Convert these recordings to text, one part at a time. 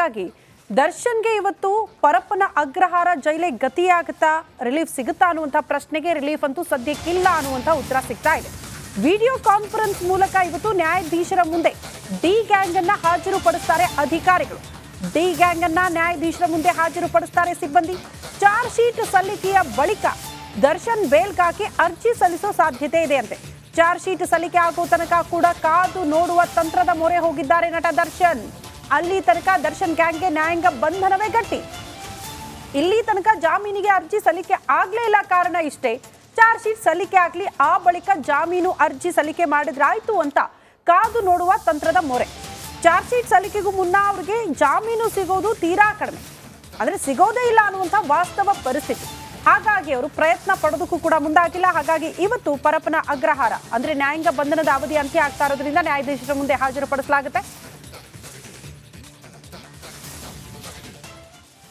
ಹಾಗಾಗಿ ದರ್ಶನ್ಗೆ ಇವತ್ತು ಪರಪ್ಪನ ಅಗ್ರಹಾರ ಜೈಲೇ ಗತಿಯಾಗುತ್ತಾ, ರಿಲೀಫ್ ಸಿಗುತ್ತಾ ಅನ್ನುವಂಥ ಪ್ರಶ್ನೆಗೆ ರಿಲೀಫ್ ಅಂತೂ ಸದ್ಯಕ್ಕಿಲ್ಲ ಅನ್ನುವಂಥ ಉತ್ತರ ಸಿಗ್ತಾ ಇದೆ. ವಿಡಿಯೋ ಕಾನ್ಫರೆನ್ಸ್ ಮೂಲಕ ಇವತ್ತು ನ್ಯಾಯಾಧೀಶರ ಮುಂದೆ ಡಿ ಗ್ಯಾಂಗ್ ಅನ್ನ ಹಾಜರುಪಡಿಸ್ತಾರೆ ಅಧಿಕಾರಿಗಳು. ಡಿ ಗ್ಯಾಂಗ್ ಅನ್ನ ನ್ಯಾಯಾಧೀಶರ ಮುಂದೆ ಹಾಜರುಪಡಿಸ್ತಾರೆ ಸಿಬ್ಬಂದಿ. ಚಾರ್ಜ್ ಶೀಟ್ ಸಲ್ಲಿಕೆಯ ಬಳಿಕ ದರ್ಶನ್ ಬೇಲ್ಗಾಗಿ ಅರ್ಜಿ ಸಲ್ಲಿಸೋ ಸಾಧ್ಯತೆ ಇದೆ ಅಂತೆ. ಚಾರ್ಜ್ ಶೀಟ್ ಸಲ್ಲಿಕೆ ಆಗೋ ತನಕ ಕೂಡ ಕಾದು ನೋಡುವ ತಂತ್ರದ ಮೊರೆ ಹೋಗಿದ್ದಾರೆ ನಟ ದರ್ಶನ್. ಅಲ್ಲಿ ತನಕ ದರ್ಶನ್ ಗ್ಯಾಂಗ್ಗೆ ನ್ಯಾಯಾಂಗ ಬಂಧನವೇ ಗಟ್ಟಿ. ಇಲ್ಲಿ ತನಕ ಜಾಮೀನಿಗೆ ಅರ್ಜಿ ಸಲ್ಲಿಕೆ ಆಗ್ಲೇ ಇಲ್ಲ. ಕಾರಣ ಇಷ್ಟೇ, ಚಾರ್ಜ್ ಶೀಟ್ ಸಲ್ಲಿಕೆ ಆಗ್ಲಿ, ಆ ಬಳಿಕ ಜಾಮೀನು ಅರ್ಜಿ ಸಲ್ಲಿಕೆ ಮಾಡಿದ್ರಾಯ್ತು ಅಂತ ಕಾದು ನೋಡುವ ತಂತ್ರದ ಮೊರೆ. ಚಾರ್ಜ್ ಶೀಟ್ ಸಲ್ಲಿಕೆಗೂ ಮುನ್ನ ಅವ್ರಿಗೆ ಜಾಮೀನು ಸಿಗೋದು ತೀರಾ ಕಡಿಮೆ, ಅಂದ್ರೆ ಸಿಗೋದೇ ಇಲ್ಲ ಅನ್ನುವಂಥ ವಾಸ್ತವ ಪರಿಸ್ಥಿತಿ. ಹಾಗಾಗಿ ಅವರು ಪ್ರಯತ್ನ ಪಡೋದಕ್ಕೂ ಕೂಡ ಮುಂದಾಗಿಲ್ಲ. ಹಾಗಾಗಿ ಇವತ್ತು ಪರಪ್ಪನ ಅಗ್ರಹಾರ ಅಂದ್ರೆ ನ್ಯಾಯಾಂಗ ಬಂಧನದ ಅವಧಿ ಅಂತ್ಯ ಆಗ್ತಾ ಇರೋದ್ರಿಂದ ನ್ಯಾಯಾಧೀಶರ ಮುಂದೆ ಹಾಜರುಪಡಿಸಲಾಗುತ್ತೆ.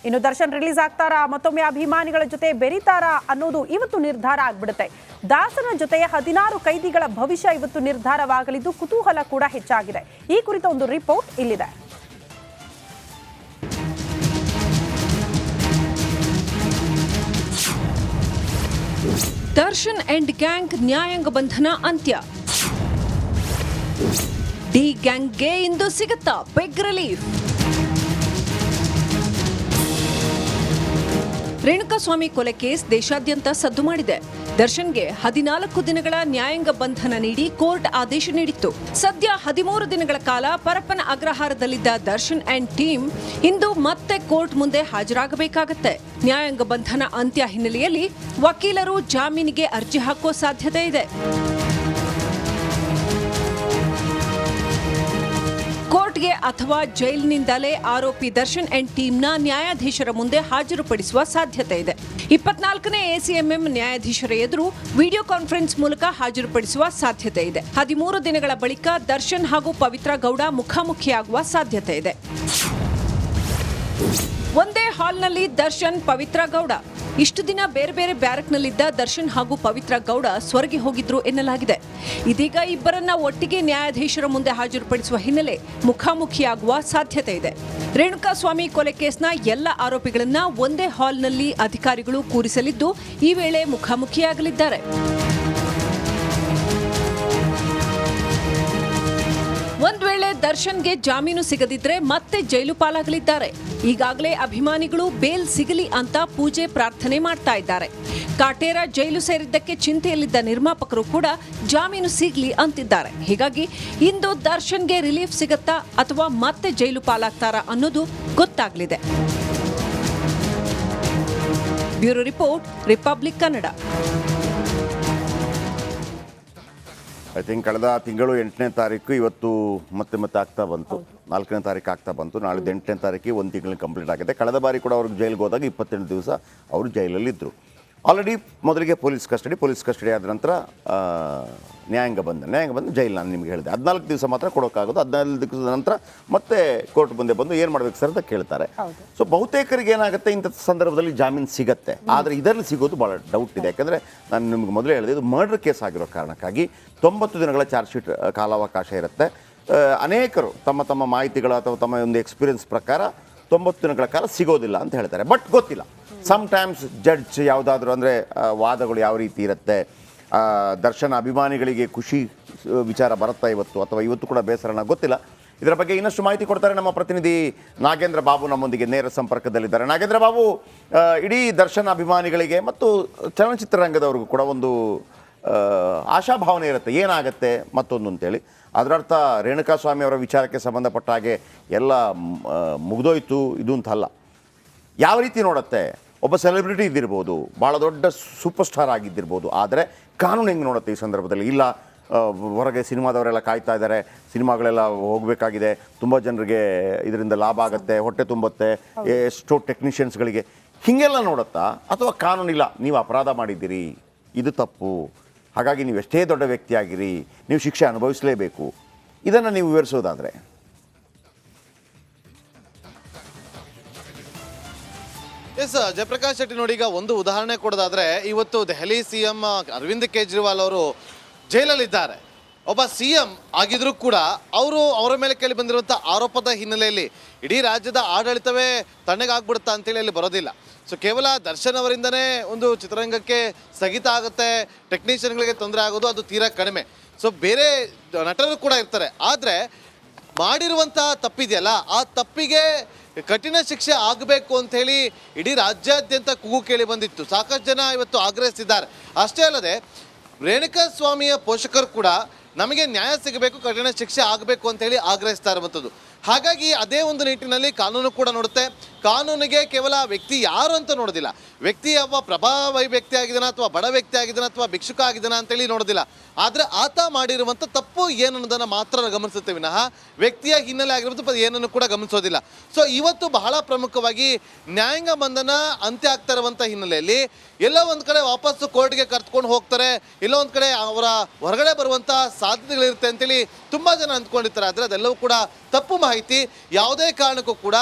ಇನ್ನು ದರ್ಶನ್ ರಿಲೀಸ್ ಆಗ್ತಾರಾ, ಮತ್ತೊಮ್ಮೆ ಅಭಿಮಾನಿಗಳ ಜೊತೆ ಬೆರೀತಾರಾ ಅನ್ನೋದು ಇವತ್ತು ನಿರ್ಧಾರ ಆಗ್ಬಿಡುತ್ತೆ. ದಾಸನ ಜೊತೆ 16 ಕೈದಿಗಳ ಭವಿಷ್ಯ ಇವತ್ತು ನಿರ್ಧಾರವಾಗಲಿದ್ದು ಕುತೂಹಲ ಕೂಡ ಹೆಚ್ಚಾಗಿದೆ. ಈ ಕುರಿತ ಒಂದು ರಿಪೋರ್ಟ್ ಇಲ್ಲಿದೆ. ದರ್ಶನ್ ಅಂಡ್ ಗ್ಯಾಂಗ್ ನ್ಯಾಯಾಂಗ ಬಂಧನ ಅಂತ್ಯ. ಡಿ ಗ್ಯಾಂಗ್ಗೆ ಇಂದು ಸಿಗುತ್ತಾ ಬಿಗ್ ರಿಲೀಫ್? ರೇಣುಕಾಸ್ವಾಮಿ ಕೊಲೆ ಕೇಸ್ ದೇಶಾದ್ಯಂತ ಸದ್ದು ಮಾಡಿದೆ. ದರ್ಶನ್ಗೆ 14 ದಿನಗಳ ನ್ಯಾಯಾಂಗ ಬಂಧನ ನೀಡಿ ಕೋರ್ಟ್ ಆದೇಶ ನೀಡಿತ್ತು. ಸದ್ಯ 13 ದಿನಗಳ ಕಾಲ ಪರಪ್ಪನ ಅಗ್ರಹಾರದಲ್ಲಿದ್ದ ದರ್ಶನ್ ಅಂಡ್ ಟೀಮ್ ಇಂದು ಮತ್ತೆ ಕೋರ್ಟ್ ಮುಂದೆ ಹಾಜರಾಗಬೇಕಾಗತ್ತೆ. ನ್ಯಾಯಾಂಗ ಬಂಧನ ಅಂತ್ಯ ಹಿನ್ನೆಲೆಯಲ್ಲಿ ವಕೀಲರು ಜಾಮೀನಿಗೆ ಅರ್ಜಿ ಹಾಕುವ ಸಾಧ್ಯತೆ ಇದೆ. ಕೋರ್ಟ್ಗೆ ಅಥವಾ ಜೈಲಿನಿಂದಲೇ ಆರೋಪಿ ದರ್ಶನ್ ಅಂಡ್ ಟೀಮ್ನ ನ್ಯಾಯಾಧೀಶರ ಮುಂದೆ ಹಾಜರುಪಡಿಸುವ ಸಾಧ್ಯತೆ ಇದೆ. 24ನೇ ಎಸಿಎಂಎಂ ನ್ಯಾಯಾಧೀಶರ ಎದುರು ವಿಡಿಯೋ ಕಾನ್ಫರೆನ್ಸ್ ಮೂಲಕ ಹಾಜರುಪಡಿಸುವ ಸಾಧ್ಯತೆ ಇದೆ. 13 ದಿನಗಳ ಬಳಿಕ ದರ್ಶನ್ ಹಾಗೂ ಪವಿತ್ರ ಗೌಡ ಮುಖಾಮುಖಿಯಾಗುವ ಸಾಧ್ಯತೆ ಇದೆ. ಒಂದೇ ಹಾಲ್ನಲ್ಲಿ ದರ್ಶನ್, ಪವಿತ್ರ ಗೌಡ. ಇಷ್ಟು ದಿನ ಬೇರೆ ಬೇರೆ ಬ್ಯಾರಕ್ನಲ್ಲಿದ್ದ ದರ್ಶನ್ ಹಾಗೂ ಪವಿತ್ರ ಗೌಡ ಸ್ವರ್ಗೆ ಹೋಗಿದ್ರು ಎನ್ನಲಾಗಿದೆ. ಇದೀಗ ಇಬ್ಬರನ್ನ ಒಟ್ಟಿಗೆ ನ್ಯಾಯಾಧೀಶರ ಮುಂದೆ ಹಾಜರುಪಡಿಸುವ ಹಿನ್ನೆಲೆ ಮುಖಾಮುಖಿಯಾಗುವ ಸಾಧ್ಯತೆ ಇದೆ. ರೇಣುಕಾಸ್ವಾಮಿ ಕೊಲೆ ಕೇಸ್ನ ಎಲ್ಲ ಆರೋಪಿಗಳನ್ನ ಒಂದೇ ಹಾಲ್ನಲ್ಲಿ ಅಧಿಕಾರಿಗಳು ಕೂರಿಸಲಿದ್ದು ಈ ವೇಳೆ ಮುಖಾಮುಖಿಯಾಗಲಿದ್ದಾರೆ. ಒಂದ್ ವೇಳೆ ದರ್ಶನ್ಗೆ ಜಾಮೀನು ಸಿಗದಿದ್ರೆ ಮತ್ತೆ ಜೈಲು ಪಾಲಾಗಲಿದ್ದಾರೆ. ಈಗಾಗಲೇ ಅಭಿಮಾನಿಗಳು ಬೇಲ್ ಸಿಗಲಿ ಅಂತ ಪೂಜೆ ಪ್ರಾರ್ಥನೆ ಮಾಡ್ತಾ ಇದ್ದಾರೆ. ಕಾಟೇರ ಜೈಲು ಸೇರಿದ್ದಕ್ಕೆ ಚಿಂತೆಯಲ್ಲಿದ್ದ ನಿರ್ಮಾಪಕರು ಕೂಡ ಜಾಮೀನು ಸಿಗ್ಲಿ ಅಂತಿದ್ದಾರೆ. ಹೀಗಾಗಿ ಇಂದು ದರ್ಶನ್ಗೆ ರಿಲೀಫ್ ಸಿಗತ್ತಾ ಅಥವಾ ಮತ್ತೆ ಜೈಲು ಪಾಲಾಗ್ತಾರಾ ಅನ್ನೋದು ಗೊತ್ತಾಗಲಿದೆ. Bureau report, republic Kannada. I think ಕಳೆದ ತಿಂಗಳು 8ನೇ ತಾರೀಕು, ಇವತ್ತು ಮತ್ತೆ ಆಗ್ತಾ ಬಂತು. 4ನೇ ತಾರೀಕು ಆಗ್ತಾ ಬಂತು. ನಾಳೆ 8ನೇ ತಾರೀಕಿಗೆ 1 ತಿಂಗಳು ಕಂಪ್ಲೀಟ್ ಆಗಿದೆ. ಕಳೆದ ಬಾರಿ ಕೂಡ ಅವ್ರಿಗೆ ಜೈಲಿಗೆ ಹೋದಾಗ 28 ದಿವಸ ಅವರು ಜೈಲಲ್ಲಿದ್ದರು. ಆಲ್ರೆಡಿ ಮೊದಲಿಗೆ ಪೊಲೀಸ್ ಕಸ್ಟಡಿ ಆದ ನಂತರ ನ್ಯಾಯಾಂಗ ಬಂದ ಜೈಲು. ನಾನು ನಿಮಗೆ ಹೇಳಿದೆ 14 ದಿವಸ ಮಾತ್ರ ಕೊಡೋಕ್ಕಾಗೋದು. 14 ದಿವಸದ ನಂತರ ಮತ್ತೆ ಕೋರ್ಟ್ ಮುಂದೆ ಬಂದು ಏನು ಮಾಡಬೇಕು ಸರ್ ಅಂತ ಕೇಳ್ತಾರೆ. ಸೊ ಬಹುತೇಕರಿಗೆ ಏನಾಗುತ್ತೆ, ಇಂಥ ಸಂದರ್ಭದಲ್ಲಿ ಜಾಮೀನು ಸಿಗುತ್ತೆ. ಆದರೆ ಇದರಲ್ಲಿ ಸಿಗೋದು ಭಾಳ ಡೌಟ್ ಇದೆ. ಯಾಕಂದರೆ ನಾನು ನಿಮಗೆ ಮೊದಲೇ ಹೇಳಿದೆ, ಇದು ಮರ್ಡರ್ ಕೇಸ್ ಆಗಿರೋ ಕಾರಣಕ್ಕಾಗಿ 90 ದಿನಗಳ ಚಾರ್ಜ್ ಶೀಟ್ ಕಾಲಾವಕಾಶ ಇರುತ್ತೆ. ಅನೇಕರು ತಮ್ಮ ಮಾಹಿತಿಗಳು ಅಥವಾ ತಮ್ಮ ಒಂದು ಎಕ್ಸ್ಪೀರಿಯನ್ಸ್ ಪ್ರಕಾರ 90 ದಿನಗಳ ಕಾಲ ಸಿಗೋದಿಲ್ಲ ಅಂತ ಹೇಳ್ತಾರೆ. ಬಟ್ ಗೊತ್ತಿಲ್ಲ, ಸಮ್ಟೈಮ್ಸ್ ಜಡ್ಜ್ ಯಾವುದಾದ್ರೂ ಅಂದರೆ ವಾದಗಳು ಯಾವ ರೀತಿ ಇರುತ್ತೆ, ದರ್ಶನ ಅಭಿಮಾನಿಗಳಿಗೆ ಖುಷಿ ವಿಚಾರ ಬರುತ್ತಾ ಇವತ್ತು ಅಥವಾ ಇವತ್ತು ಕೂಡ ಬೇಸರನ ಗೊತ್ತಿಲ್ಲ. ಇದರ ಬಗ್ಗೆ ಇನ್ನಷ್ಟು ಮಾಹಿತಿ ಕೊಡ್ತಾರೆ ನಮ್ಮ ಪ್ರತಿನಿಧಿ ನಾಗೇಂದ್ರ ಬಾಬು, ನಮ್ಮೊಂದಿಗೆ ನೇರ ಸಂಪರ್ಕದಲ್ಲಿದ್ದಾರೆ. ನಾಗೇಂದ್ರ ಬಾಬು, ಇಡೀ ದರ್ಶನ ಅಭಿಮಾನಿಗಳಿಗೆ ಮತ್ತು ಚಲನಚಿತ್ರ ರಂಗದವ್ರಿಗೂ ಕೂಡ ಒಂದು ಆಶಾಭಾವನೆ ಇರುತ್ತೆ, ಏನಾಗುತ್ತೆ ಮತ್ತೊಂದು ಅಂತೇಳಿ. ಅದರರ್ಥ ರೇಣುಕಾಸ್ವಾಮಿ ಅವರ ವಿಚಾರಕ್ಕೆ ಸಂಬಂಧಪಟ್ಟ ಹಾಗೆ ಎಲ್ಲ ಮುಗಿದೋಯ್ತು ಇದು ಅಂತಲ್ಲ. ಯಾವ ರೀತಿ ನೋಡುತ್ತೆ? ಒಬ್ಬ ಸೆಲೆಬ್ರಿಟಿ ಇದ್ದಿರ್ಬೋದು, ಭಾಳ ದೊಡ್ಡ ಸೂಪರ್ ಸ್ಟಾರ್ ಆಗಿದ್ದಿರ್ಬೋದು, ಆದರೆ ಕಾನೂನು ಹೆಂಗೆ ನೋಡುತ್ತೆ ಈ ಸಂದರ್ಭದಲ್ಲಿ? ಇಲ್ಲ, ಹೊರಗೆ ಸಿನಿಮಾದವರೆಲ್ಲ ಕಾಯ್ತಾ ಇದ್ದಾರೆ, ಸಿನಿಮಾಗಳೆಲ್ಲ ಹೋಗಬೇಕಾಗಿದೆ, ತುಂಬ ಜನರಿಗೆ ಇದರಿಂದ ಲಾಭ ಆಗುತ್ತೆ, ಹೊಟ್ಟೆ ತುಂಬುತ್ತೆ, ಎಷ್ಟೋ ಟೆಕ್ನಿಷಿಯನ್ಸ್ಗಳಿಗೆ, ಹೀಗೆಲ್ಲ ನೋಡುತ್ತಾ? ಅಥವಾ ಕಾನೂನಿಲ್ಲ, ನೀವು ಅಪರಾಧ ಮಾಡಿದ್ದೀರಿ, ಇದು ತಪ್ಪು, ಹಾಗಾಗಿ ನೀವು ಎಷ್ಟೇ ದೊಡ್ಡ ವ್ಯಕ್ತಿಯಾಗಿರಿ, ನೀವು ಶಿಕ್ಷೆ ಅನುಭವಿಸಲೇಬೇಕು, ಇದನ್ನು ನೀವು ವಿವರಿಸೋದಾದರೆ? ಎಸ್ ಜಯಪ್ರಕಾಶ್ ಶೆಟ್ಟಿ, ನೋಡಿ, ಈಗ ಒಂದು ಉದಾಹರಣೆ ಕೊಡೋದಾದ್ರೆ, ಇವತ್ತು ದೆಹಲಿ ಸಿಎಂ ಅರವಿಂದ್ ಕೇಜ್ರಿವಾಲ್ ಅವರು ಜೈಲಲ್ಲಿದ್ದಾರೆ. ಒಬ್ಬ CM ಆಗಿದ್ರು ಕೂಡ ಅವರ ಮೇಲೆ ಕೇಳಿ ಬಂದಿರುವಂಥ ಆರೋಪದ ಹಿನ್ನೆಲೆಯಲ್ಲಿ ಇಡೀ ರಾಜ್ಯದ ಆಡಳಿತವೇ ತಣ್ಣಗಾಗ್ಬಿಡುತ್ತಾ ಅಂತೇಳಿ ಅಲ್ಲಿ ಬರೋದಿಲ್ಲ. ಸೊ ಕೇವಲ ದರ್ಶನ್ ಅವರಿಂದನೇ ಒಂದು ಚಿತ್ರರಂಗಕ್ಕೆ ಸ್ಥಗಿತ ಆಗುತ್ತೆ, ಟೆಕ್ನಿಷಿಯನ್ಗಳಿಗೆ ತೊಂದರೆ ಆಗೋದು ಅದು ತೀರಾ ಕಡಿಮೆ. ಸೊ ಬೇರೆ ನಟರು ಕೂಡ ಇರ್ತಾರೆ, ಆದರೆ ಮಾಡಿರುವಂಥ ತಪ್ಪಿದೆಯಲ್ಲ ಆ ತಪ್ಪಿಗೆ ಕಠಿಣ ಶಿಕ್ಷೆ ಆಗಬೇಕು ಅಂತ ಹೇಳಿ ಇಡೀ ರಾಜ್ಯಾದ್ಯಂತ ಕೂಗು ಕೇಳಿ ಬಂದಿತ್ತು. ಸಾಕಷ್ಟು ಜನ ಇವತ್ತು ಆಗ್ರಹಿಸಿದ್ದಾರೆ. ಅಷ್ಟೇ ಅಲ್ಲದೆ ರೇಣುಕಾ ಸ್ವಾಮಿಯ ಪೋಷಕರು ಕೂಡ ನಮಗೆ ನ್ಯಾಯ ಸಿಗಬೇಕು, ಕಠಿಣ ಶಿಕ್ಷೆ ಆಗಬೇಕು ಅಂತ ಹೇಳಿ ಆಗ್ರಹಿಸ್ತಾ ಇರುವಂಥದ್ದು. ಹಾಗಾಗಿ ಅದೇ ಒಂದು ನಿಟ್ಟಿನಲ್ಲಿ ಕಾನೂನು ಕೂಡ ನೋಡುತ್ತೆ. ಕಾನೂನಿಗೆ ಕೇವಲ ವ್ಯಕ್ತಿ ಯಾರು ಅಂತ ನೋಡೋದಿಲ್ಲ, ವ್ಯಕ್ತಿ ಯಾವ ಪ್ರಭಾವಿ ವ್ಯಕ್ತಿ ಆಗಿದ್ದಾನ ಅಥವಾ ಬಡ ವ್ಯಕ್ತಿ ಆಗಿದ್ದಾನ ಅಥವಾ ಭಿಕ್ಷುಕ ಆಗಿದ್ದಾನ ಅಂತೇಳಿ ನೋಡೋದಿಲ್ಲ. ಆದರೆ ಆತ ಮಾಡಿರುವಂಥ ತಪ್ಪು ಏನನ್ನೋದನ್ನು ಮಾತ್ರ ಗಮನಿಸುತ್ತೆ ವಿನಃ ವ್ಯಕ್ತಿಯ ಹಿನ್ನೆಲೆ ಆಗಿರುವಂಥ ಏನನ್ನು ಕೂಡ ಗಮನಿಸೋದಿಲ್ಲ. ಸೊ ಇವತ್ತು ಬಹಳ ಪ್ರಮುಖವಾಗಿ ನ್ಯಾಯಾಂಗ ಬಂಧನ ಅಂತ್ಯ ಆಗ್ತಾ ಇರುವಂಥ ಹಿನ್ನೆಲೆಯಲ್ಲಿ ಎಲ್ಲ ಒಂದು ಕಡೆ ವಾಪಸ್ಸು ಕೋರ್ಟ್ಗೆ ಕರ್ತ್ಕೊಂಡು ಹೋಗ್ತಾರೆ, ಎಲ್ಲೋ ಒಂದು ಕಡೆ ಅವರ ಹೊರಗಡೆ ಬರುವಂಥ ಸಾಧ್ಯತೆಗಳಿರುತ್ತೆ ಅಂತೇಳಿ ತುಂಬ ಜನ ಅಂದ್ಕೊಂಡಿರ್ತಾರೆ. ಆದರೆ ಅದೆಲ್ಲವೂ ಕೂಡ ತಪ್ಪು ಮಾಹಿತಿ. ಯಾವುದೇ ಕಾರಣಕ್ಕೂ ಕೂಡ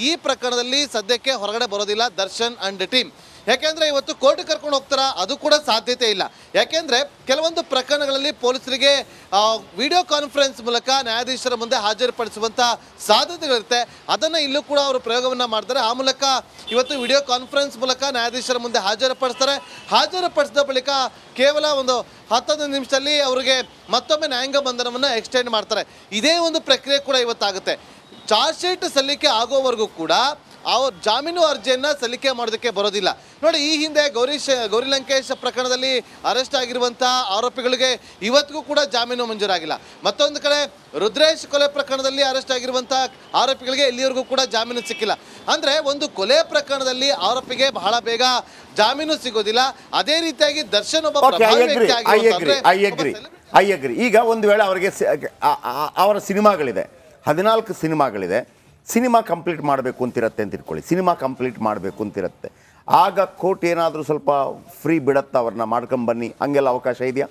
ಈ ಪ್ರಕರಣದಲ್ಲಿ ಸದ್ಯಕ್ಕೆ ಹೊರಗಡೆ ಬರೋದಿಲ್ಲ ದರ್ಶನ್ ಅಂಡ್ ಟೀಮ್. ಯಾಕೆಂದರೆ ಇವತ್ತು ಕೋರ್ಟ್ ಕರ್ಕೊಂಡು ಹೋಗ್ತಾರ ಅದು ಕೂಡ ಸಾಧ್ಯತೆ ಇಲ್ಲ. ಯಾಕೆಂದರೆ ಕೆಲವೊಂದು ಪ್ರಕರಣಗಳಲ್ಲಿ ಪೊಲೀಸರಿಗೆ ವಿಡಿಯೋ ಕಾನ್ಫರೆನ್ಸ್ ಮೂಲಕ ನ್ಯಾಯಾಧೀಶರ ಮುಂದೆ ಹಾಜರುಪಡಿಸುವಂಥ ಸಾಧ್ಯತೆಗಳಿರುತ್ತೆ. ಅದನ್ನು ಇಲ್ಲೂ ಕೂಡ ಅವರು ಪ್ರಯೋಗವನ್ನು ಮಾಡ್ತಾರೆ. ಆ ಮೂಲಕ ಇವತ್ತು ವಿಡಿಯೋ ಕಾನ್ಫರೆನ್ಸ್ ಮೂಲಕ ನ್ಯಾಯಾಧೀಶರ ಮುಂದೆ ಹಾಜರುಪಡಿಸ್ತಾರೆ. ಹಾಜರುಪಡಿಸಿದ ಬಳಿಕ ಕೇವಲ ಒಂದು 10 ನಿಮಿಷದಲ್ಲಿ ಅವರಿಗೆ ಮತ್ತೊಮ್ಮೆ ನ್ಯಾಯಾಂಗ ಬಂಧನವನ್ನು ಎಕ್ಸ್ಟೆಂಡ್ ಮಾಡ್ತಾರೆ. ಇದೇ ಒಂದು ಪ್ರಕ್ರಿಯೆ ಕೂಡ ಇವತ್ತಾಗುತ್ತೆ. ಚಾರ್ಜ್ ಶೀಟ್ ಸಲ್ಲಿಕೆ ಆಗೋವರೆಗೂ ಕೂಡ ಅವ್ರ ಜಾಮೀನು ಅರ್ಜಿಯನ್ನು ಸಲ್ಲಿಕೆ ಮಾಡೋದಕ್ಕೆ ಬರೋದಿಲ್ಲ. ನೋಡಿ, ಈ ಹಿಂದೆ ಗೌರಿ ಲಂಕೇಶ್ ಪ್ರಕರಣದಲ್ಲಿ ಅರೆಸ್ಟ್ ಆಗಿರುವಂಥ ಆರೋಪಿಗಳಿಗೆ ಇವತ್ತಿಗೂ ಕೂಡ ಜಾಮೀನು ಮಂಜೂರಾಗಿಲ್ಲ. ಮತ್ತೊಂದು ಕಡೆ ರುದ್ರೇಶ್ ಕೊಲೆ ಪ್ರಕರಣದಲ್ಲಿ ಅರೆಸ್ಟ್ ಆಗಿರುವಂಥ ಆರೋಪಿಗಳಿಗೆ ಇಲ್ಲಿವರೆಗೂ ಕೂಡ ಜಾಮೀನು ಸಿಕ್ಕಿಲ್ಲ. ಅಂದರೆ ಒಂದು ಕೊಲೆ ಪ್ರಕರಣದಲ್ಲಿ ಆರೋಪಿಗೆ ಬಹಳ ಬೇಗ ಜಾಮೀನು ಸಿಗೋದಿಲ್ಲ. ಅದೇ ರೀತಿಯಾಗಿ ದರ್ಶನ್ ಒಬ್ಬ ಪ್ರಭಾವಿ ವ್ಯಕ್ತಿ ಆಗಿರೋದು. ಈಗ ಒಂದು ವೇಳೆ ಅವರಿಗೆ ಅವರ ಸಿನಿಮಾಗಳಿದೆ, 14 ಸಿನಿಮಾಗಳಿದೆ, ಸಿನಿಮಾ ಕಂಪ್ಲೀಟ್ ಮಾಡಬೇಕು ಅಂತಿರುತ್ತೆ ಅಂತ ಇಟ್ಕೊಳ್ಳಿ. ಸಿನಿಮಾ ಕಂಪ್ಲೀಟ್ ಮಾಡಬೇಕು ಅಂತಿರುತ್ತೆ, ಆಗ ಕೋರ್ಟ್ ಏನಾದರೂ ಸ್ವಲ್ಪ ಫ್ರೀ ಬಿಡತ್ತಾ ಅವ್ರನ್ನ ಮಾಡ್ಕೊಂಬನ್ನಿ, ಹಂಗೆಲ್ಲ ಅವಕಾಶ ಇದೆಯಾ?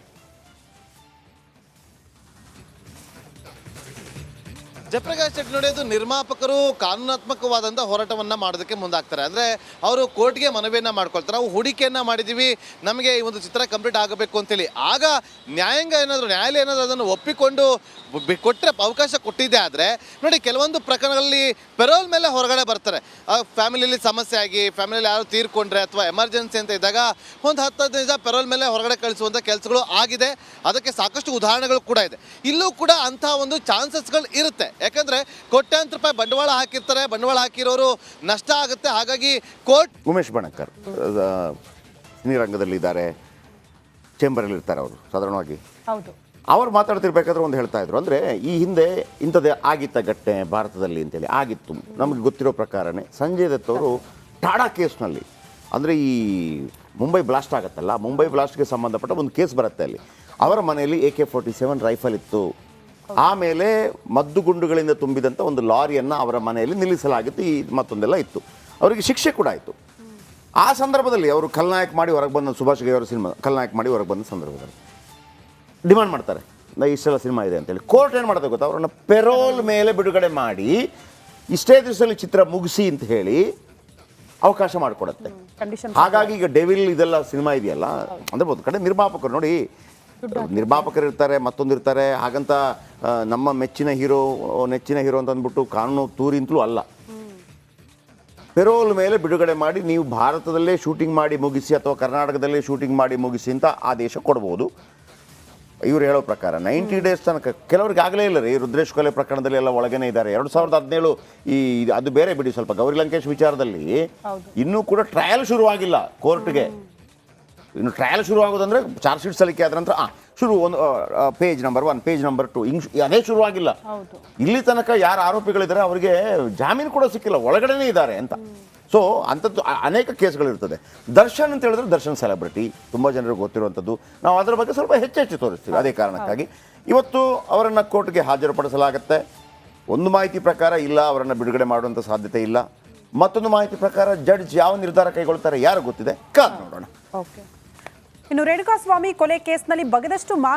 ಜಯಪ್ರಕಾಶ್ ಶೆಟ್ಟಿ ನೋಡಿ, ಅದು ನಿರ್ಮಾಪಕರು ಕಾನೂನಾತ್ಮಕವಾದಂಥ ಹೋರಾಟವನ್ನು ಮಾಡೋದಕ್ಕೆ ಮುಂದಾಗ್ತಾರೆ. ಅಂದರೆ ಅವರು ಕೋರ್ಟ್ಗೆ ಮನವಿಯನ್ನು ಮಾಡ್ಕೊಳ್ತಾರೆ, ನಾವು ಹೂಡಿಕೆಯನ್ನು ಮಾಡಿದ್ದೀವಿ, ನಮಗೆ ಈ ಒಂದು ಚಿತ್ರ ಕಂಪ್ಲೀಟ್ ಆಗಬೇಕು ಅಂತೇಳಿ. ಆಗ ನ್ಯಾಯಾಂಗ ನ್ಯಾಯಾಲಯ ಏನಾದರೂ ಅದನ್ನು ಒಪ್ಪಿಕೊಂಡು ಕೊಟ್ಟರೆ ಅವಕಾಶ ಕೊಟ್ಟಿದ್ದೆ. ಆದರೆ ನೋಡಿ, ಕೆಲವೊಂದು ಪ್ರಕರಣಗಳಲ್ಲಿ ಪೆರೋಲ್ ಮೇಲೆ ಹೊರಗಡೆ ಬರ್ತಾರೆ. ಫ್ಯಾಮಿಲಿಯಲ್ಲಿ ಸಮಸ್ಯೆ ಆಗಿ ಫ್ಯಾಮಿಲಿಯಲ್ಲಿ ಯಾರು ತೀರ್ಕೊಂಡ್ರೆ ಅಥವಾ ಎಮರ್ಜೆನ್ಸಿ ಅಂತ ಇದ್ದಾಗ ಒಂದು 10 ದಿವಸ ಪೆರೋಲ್ ಮೇಲೆ ಹೊರಗಡೆ ಕಳಿಸುವಂಥ ಕೆಲಸಗಳು ಆಗಿದೆ. ಅದಕ್ಕೆ ಸಾಕಷ್ಟು ಉದಾಹರಣೆಗಳು ಕೂಡ ಇದೆ. ಇಲ್ಲೂ ಕೂಡ ಅಂಥ ಒಂದು ಚಾನ್ಸಸ್ಗಳು ಇರುತ್ತೆ. ಯಾಕಂದರೆ ಕೋಟ್ಯಾಂತರ ರೂಪಾಯಿ ಬಂಡವಾಳ ಹಾಕಿರ್ತಾರೆ, ಬಂಡವಾಳ ಹಾಕಿರೋರು ನಷ್ಟ ಆಗುತ್ತೆ. ಹಾಗಾಗಿ ಕೋರ್ಟ್ ಉಮೇಶ್ ಬಣಕರ್ ಸಿನಿರಂಗದಲ್ಲಿದ್ದಾರೆ, ಚೇಂಬರಲ್ಲಿ ಇರ್ತಾರೆ ಅವರು ಸಾಧಾರಣವಾಗಿ. ಹೌದು, ಅವ್ರು ಮಾತಾಡ್ತಿರ್ಬೇಕಾದ್ರೆ ಒಂದು ಹೇಳ್ತಾ ಇದ್ರು, ಅಂದರೆ ಈ ಹಿಂದೆ ಇಂಥದ್ದೇ ಆಗಿತ್ತ ಘಟನೆ ಭಾರತದಲ್ಲಿ ಅಂತೇಳಿ ಆಗಿತ್ತು. ನಮಗೆ ಗೊತ್ತಿರೋ ಪ್ರಕಾರನೇ ಸಂಜಯ್ ದತ್ ಅವರು ಟಾಡಾ ಕೇಸ್ನಲ್ಲಿ, ಅಂದರೆ ಈ ಮುಂಬೈ ಬ್ಲಾಸ್ಟ್ ಆಗುತ್ತಲ್ಲ, ಮುಂಬೈ ಬ್ಲಾಸ್ಟ್ಗೆ ಸಂಬಂಧಪಟ್ಟ ಒಂದು ಕೇಸ್ ಬರುತ್ತೆ. ಅಲ್ಲಿ ಅವರ ಮನೆಯಲ್ಲಿ AK-47 ರೈಫಲ್ ಇತ್ತು. ಆಮೇಲೆ ಮದ್ದುಗುಂಡುಗಳಿಂದ ತುಂಬಿದಂಥ ಒಂದು ಲಾರಿಯನ್ನು ಅವರ ಮನೆಯಲ್ಲಿ ನಿಲ್ಲಿಸಲಾಗಿತ್ತು. ಈ ಮತ್ತೊಂದೆಲ್ಲ ಇತ್ತು. ಅವರಿಗೆ ಶಿಕ್ಷೆ ಕೂಡ ಆಯಿತು. ಆ ಸಂದರ್ಭದಲ್ಲಿ ಅವರು ಖಲ್ನಾಯಕ್ ಮಾಡಿ ಹೊರಗೆ ಬಂದ, ಸುಭಾಷ್ ಗೈ ಅವರ ಸಿನಿಮಾ ಖಲ್ನಾಯಕ್ ಮಾಡಿ ಹೊರಗೆ ಬಂದ ಸಂದರ್ಭದಲ್ಲಿ ಡಿಮಾಂಡ್ ಮಾಡ್ತಾರೆ, ಇಷ್ಟೆಲ್ಲ ಸಿನಿಮಾ ಇದೆ ಅಂತೇಳಿ. ಕೋರ್ಟ್ ಏನು ಮಾಡೋದು ಗೊತ್ತಾ, ಅವರನ್ನು ಪೆರೋಲ್ ಮೇಲೆ ಬಿಡುಗಡೆ ಮಾಡಿ ಇಷ್ಟೇ ದಿವಸದಲ್ಲಿ ಚಿತ್ರ ಮುಗಿಸಿ ಅಂತ ಹೇಳಿ ಅವಕಾಶ ಮಾಡಿಕೊಡುತ್ತೆ. ಹಾಗಾಗಿ ಈಗ ಡೆವಿಲ್ ಇದೆಲ್ಲ ಸಿನಿಮಾ ಇದೆಯಲ್ಲ, ಅಂದರೆ ಒಂದು ಕಡೆ ನಿರ್ಮಾಪಕರು ನೋಡಿ, ನಿರ್ಮಾಪಕರು ಇರ್ತಾರೆ, ಮತ್ತೊಂದು ಇರ್ತಾರೆ. ಹಾಗಂತ ನಮ್ಮ ನೆಚ್ಚಿನ ಹೀರೋ ಅಂತ ಅಂದ್ಬಿಟ್ಟು ಕಾನೂನು ತೂರಿಂತಲೂ ಅಲ್ಲ. ಪೆರೋಲ್ ಮೇಲೆ ಬಿಡುಗಡೆ ಮಾಡಿ ನೀವು ಭಾರತದಲ್ಲೇ ಶೂಟಿಂಗ್ ಮಾಡಿ ಮುಗಿಸಿ ಅಥವಾ ಕರ್ನಾಟಕದಲ್ಲೇ ಶೂಟಿಂಗ್ ಮಾಡಿ ಮುಗಿಸಿ ಅಂತ ಆದೇಶ ಕೊಡ್ಬೋದು. ಇವರು ಹೇಳೋ ಪ್ರಕಾರ 90 ಡೇಸ್ ತನಕ. ಕೆಲವ್ರಿಗೆ ಆಗಲೇ ಇಲ್ಲ ರೀ, ರುದ್ರೇಶ್ ಕೊಲೆ ಪ್ರಕರಣದಲ್ಲಿ ಎಲ್ಲ ಒಳಗೇನೆ ಇದ್ದಾರೆ. 2017 ಅದು ಬೇರೆ ಬಿಡಿ, ಸ್ವಲ್ಪ ಗೌರಿ ಲಂಕೇಶ್ ವಿಚಾರದಲ್ಲಿ ಇನ್ನೂ ಕೂಡ ಟ್ರಯಲ್ ಶುರುವಾಗಿಲ್ಲ ಕೋರ್ಟ್ಗೆ. ಇನ್ನು ಟ್ರಯಲ್ ಶುರು ಆಗೋದಂದ್ರೆ ಚಾರ್ಜ್ ಶೀಟ್ ಸಲ್ಲಿಕೆ ಆದ ನಂತರ ಶುರು, ಒಂದು ಪೇಜ್ ನಂಬರ್ 1, ಪೇಜ್ ನಂಬರ್ 2 ಹಿಂಗೆ ಅದೇ ಶುರುವಾಗಿಲ್ಲ. ಇಲ್ಲಿ ತನಕ ಯಾರು ಆರೋಪಿಗಳಿದ್ದಾರೆ ಅವರಿಗೆ ಜಾಮೀನು ಕೂಡ ಸಿಕ್ಕಿಲ್ಲ, ಒಳಗಡೆನೇ ಇದ್ದಾರೆ ಅಂತ. ಸೊ ಅಂಥದ್ದು ಅನೇಕ ಕೇಸ್ಗಳಿರ್ತದೆ. ದರ್ಶನ್ ಅಂತ ಹೇಳಿದ್ರೆ ದರ್ಶನ್ ಸೆಲೆಬ್ರಿಟಿ, ತುಂಬ ಜನರಿಗೆ ಗೊತ್ತಿರುವಂಥದ್ದು. ನಾವು ಅದರ ಬಗ್ಗೆ ಸ್ವಲ್ಪ ಹೆಚ್ಚು ತೋರಿಸ್ತೀವಿ. ಅದೇ ಕಾರಣಕ್ಕಾಗಿ ಇವತ್ತು ಅವರನ್ನು ಕೋರ್ಟ್ಗೆ ಹಾಜರುಪಡಿಸಲಾಗುತ್ತೆ. ಒಂದು ಮಾಹಿತಿ ಪ್ರಕಾರ ಇಲ್ಲ, ಅವರನ್ನು ಬಿಡುಗಡೆ ಮಾಡುವಂಥ ಸಾಧ್ಯತೆ ಇಲ್ಲ. ಮತ್ತೊಂದು ಮಾಹಿತಿ ಪ್ರಕಾರ ಜಡ್ಜ್ ಯಾವ ನಿರ್ಧಾರ ಕೈಗೊಳ್ತಾರೆ ಯಾರು ಗೊತ್ತಿದೆ, ಕಾದು ನೋಡೋಣ. ಇನ್ನು ರೇಣುಕಾ ಸ್ವಾಮಿ ಕೊಲೆ ಕೇಸ್ನಲ್ಲಿ ಬಗೆದಷ್ಟು ಮಾಹಿತಿ